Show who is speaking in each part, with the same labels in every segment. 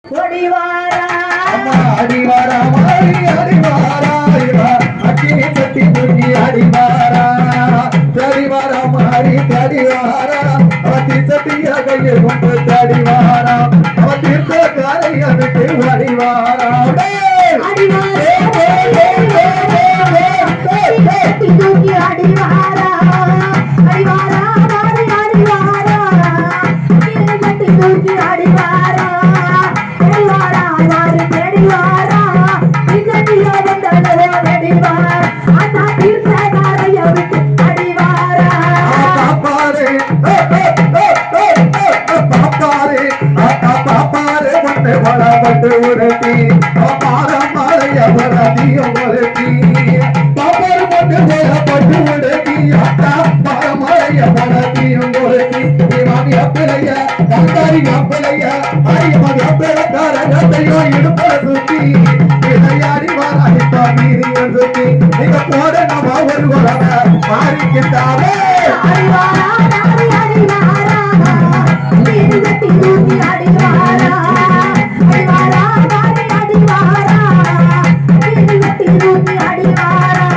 Speaker 1: கொடிவாரா
Speaker 2: அடிவாரா மாறி அடிவாரா அக்கினி கட்டி தூக்கி அடிவாரா தடிவாரா மாறி தடிவாரா அவத்தி சட்டிய கையில் கொண்டு தடிவாரா அவ தீர்த்த காரைய விட்டு அடிவாரா
Speaker 1: தூக்கி அடிவாரா அடிவாரா மாறி அடிவாரா கட்டி தூக்கி அடிவாரா அடிவாரா மாறி அடிவாரா விஜய வந்ததோ அடிவாரா அண்ணா தீர்த்த காரைய விட்டு அடிவாரா
Speaker 2: பாப்பாரே பாப்பாரே பாப்பாரே மண்ணை வளப்பட்டு உரட்டி பாரமாலைய வரதியும் உரட்டி பாப்பாரு மண்ணை வளப்பட்டு உரட்டி அத்தா பாரமாலைய வரதியும் உரட்டி மாமி அப்பிளைய கந்தாரி அப்பிளைய மாமி அப்பிளக்கார கத்தையோ இடுப்ப சுத்தி விளையாடி வாராடிப்பா மீறி சுத்தி நீங்க போட நம்ம ஒரு உறவ மாறிக்கிட்டாவே
Speaker 1: அடிவாரா மாறி அடிவாரா கட்டி தூக்கி அடிவாரா அடிவாரா மாறி அடிவாரா கட்டி தூக்கி அடிவாரா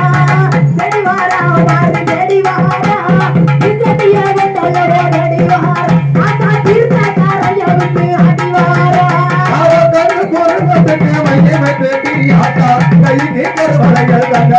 Speaker 1: அடிவாரா மாறி அடிவாரா விஜய வந்ததோ அடிவாரா அண்ணா தீர்த்த காரைய விட்டு அடிவாரா
Speaker 2: அவ கரு பொருள் மையம் கை நீ கருவளைகள் தங்க